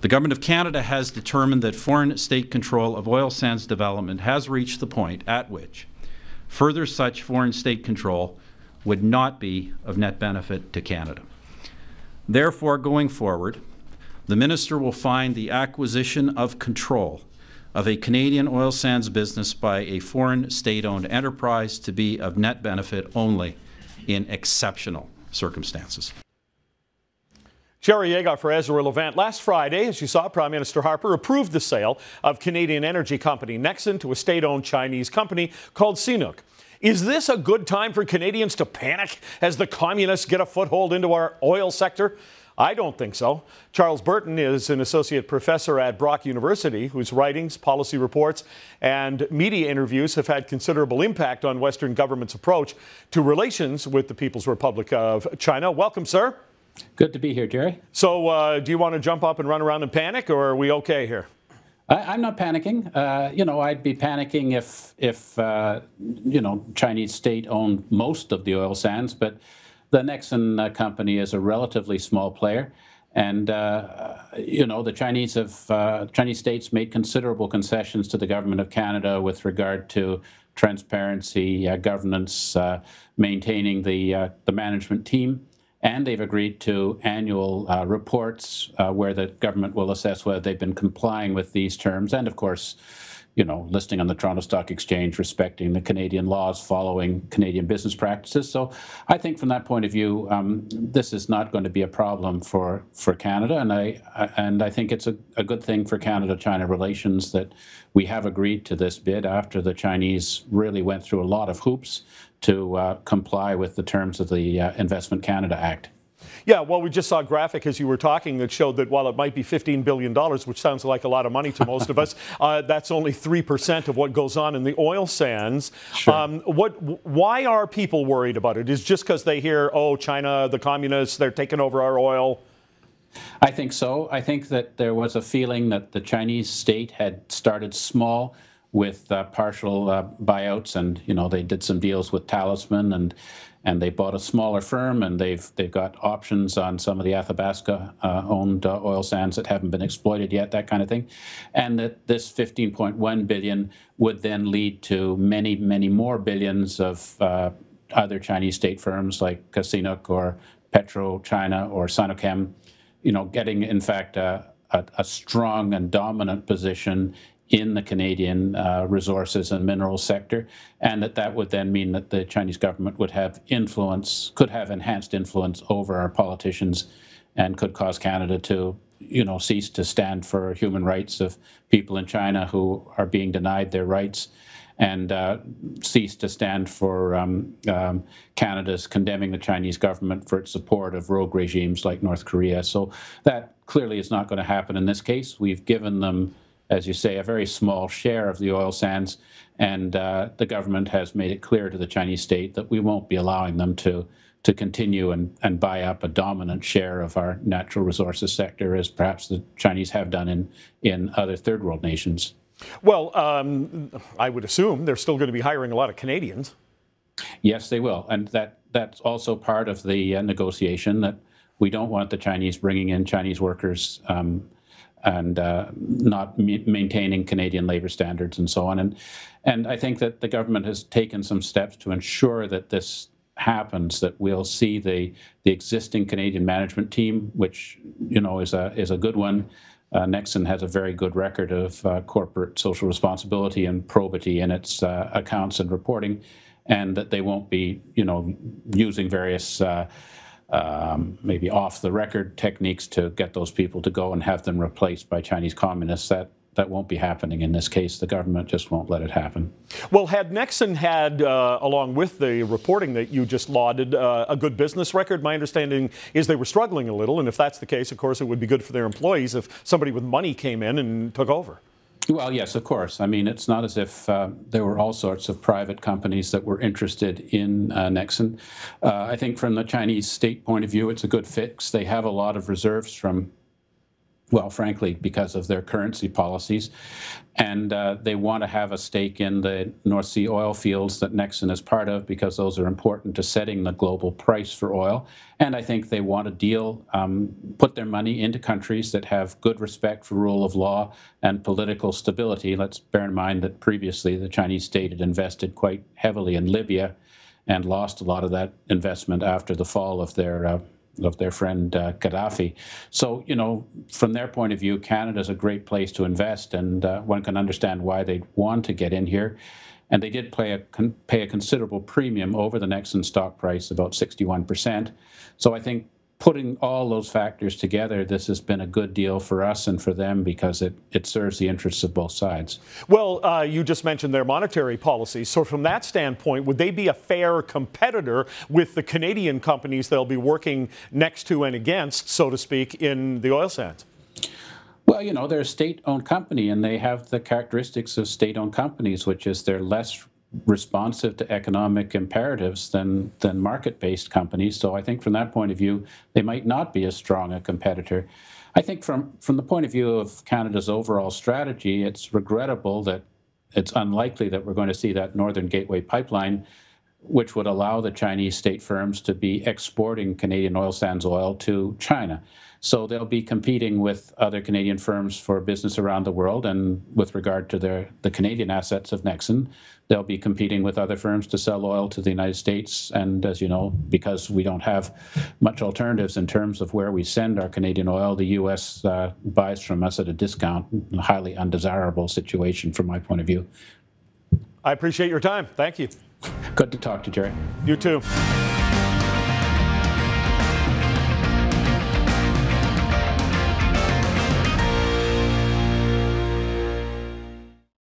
The Government of Canada has determined that foreign state control of oil sands development has reached the point at which further such foreign state control would not be of net benefit to Canada. Therefore, going forward, the Minister will find the acquisition of control of a Canadian oil sands business by a foreign state-owned enterprise to be of net benefit only in exceptional circumstances. Jerry Agar for Ezra Levant. Last Friday, as you saw, Prime Minister Harper approved the sale of Canadian energy company Nexen to a state-owned Chinese company called CNOOC. Is this a good time for Canadians to panic as the communists get a foothold into our oil sector? I don't think so. Charles Burton is an associate professor at Brock University whose writings, policy reports, and media interviews have had considerable impact on Western government's approach to relations with the People's Republic of China. Welcome, sir. Good to be here, Jerry. So do you want to jump up and run around and panic, or are we okay here? I'm not panicking. You know, I'd be panicking if you know, Chinese state owned most of the oil sands, but the Nexen company is a relatively small player. And, you know, the Chinese states made considerable concessions to the Government of Canada with regard to transparency, governance, maintaining the management team. And they've agreed to annual reports where the government will assess whether they've been complying with these terms. And of course, you know, listing on the Toronto Stock Exchange, respecting the Canadian laws, following Canadian business practices. So I think from that point of view, this is not going to be a problem for Canada. And I think it's a good thing for Canada-China relations that we have agreed to this bid after the Chinese really went through a lot of hoops to comply with the terms of the Investment Canada Act. Yeah, well, we just saw a graphic as you were talking that showed that while it might be $15 billion, which sounds like a lot of money to most of us, that's only 3% of what goes on in the oil sands. Sure. Why are people worried about it? Is it just because they hear, oh, China, the communists, they're taking over our oil? I think so. I think that there was a feeling that the Chinese state had started small with partial buyouts, and you know, they did some deals with Talisman, and they bought a smaller firm, and they've got options on some of the Athabasca owned oil sands that haven't been exploited yet, that kind of thing, and that this 15.1 billion would then lead to many, many more billions of other Chinese state firms like CNOOC or PetroChina or Sinochem, you know, getting in fact a strong and dominant position in the Canadian resources and minerals sector, and that would then mean that the Chinese government would have influence, could have enhanced influence over our politicians, and could cause Canada to, you know, cease to stand for human rights of people in China who are being denied their rights, and cease to stand for Canada's condemning the Chinese government for its support of rogue regimes like North Korea. So that clearly is not going to happen in this case. We've given them, as you say, a very small share of the oil sands, and the government has made it clear to the Chinese state that we won't be allowing them to continue and buy up a dominant share of our natural resources sector, as perhaps the Chinese have done in other third world nations. Well, I would assume they're still going to be hiring a lot of Canadians. Yes, they will, and that's also part of the negotiation, that we don't want the Chinese bringing in Chinese workers and not maintaining Canadian labor standards and so on. And I think that the government has taken some steps to ensure that this happens, that we'll see the existing Canadian management team, which, you know, is a good one. Nexen has a very good record of corporate social responsibility and probity in its accounts and reporting, and that they won't be, you know, using various maybe off-the-record techniques to get those people to go and have them replaced by Chinese communists. That won't be happening in this case. The government just won't let it happen. Well, had Nexen had, along with the reporting that you just lauded, a good business record? My understanding is they were struggling a little, and if that's the case, of course, it would be good for their employees if somebody with money came in and took over. Well, yes, of course. I mean, it's not as if there were all sorts of private companies that were interested in Nexen. I think from the Chinese state point of view, it's a good fix. They have a lot of reserves from well, frankly, because of their currency policies. And they want to have a stake in the North Sea oil fields that Nexen is part of, because those are important to setting the global price for oil. And I think they want to deal, put their money into countries that have good respect for rule of law and political stability. Let's bear in mind that previously the Chinese state had invested quite heavily in Libya and lost a lot of that investment after the fall of their friend Gaddafi. So, you know, from their point of view, Canada's a great place to invest, and one can understand why they'd want to get in here. And they did pay a considerable premium over the Nexen stock price, about 61%. So I think putting all those factors together, this has been a good deal for us and for them, because it serves the interests of both sides. Well, you just mentioned their monetary policy. So from that standpoint, would they be a fair competitor with the Canadian companies they'll be working next to and against, so to speak, in the oil sands? Well, you know, they're a state-owned company, and they have the characteristics of state-owned companies, which is they're less responsive to economic imperatives than market-based companies. So I think from that point of view, they might not be as strong a competitor. I think from the point of view of Canada's overall strategy, it's regrettable that it's unlikely that we're going to see that Northern Gateway pipeline, which would allow the Chinese state firms to be exporting Canadian oil sands oil to China. So they'll be competing with other Canadian firms for business around the world, and with regard to the Canadian assets of Nexen, they'll be competing with other firms to sell oil to the United States. And as you know, because we don't have much alternatives in terms of where we send our Canadian oil, the U.S. buys from us at a discount, a highly undesirable situation from my point of view. I appreciate your time. Thank you. Good to talk to you, Jerry. You too.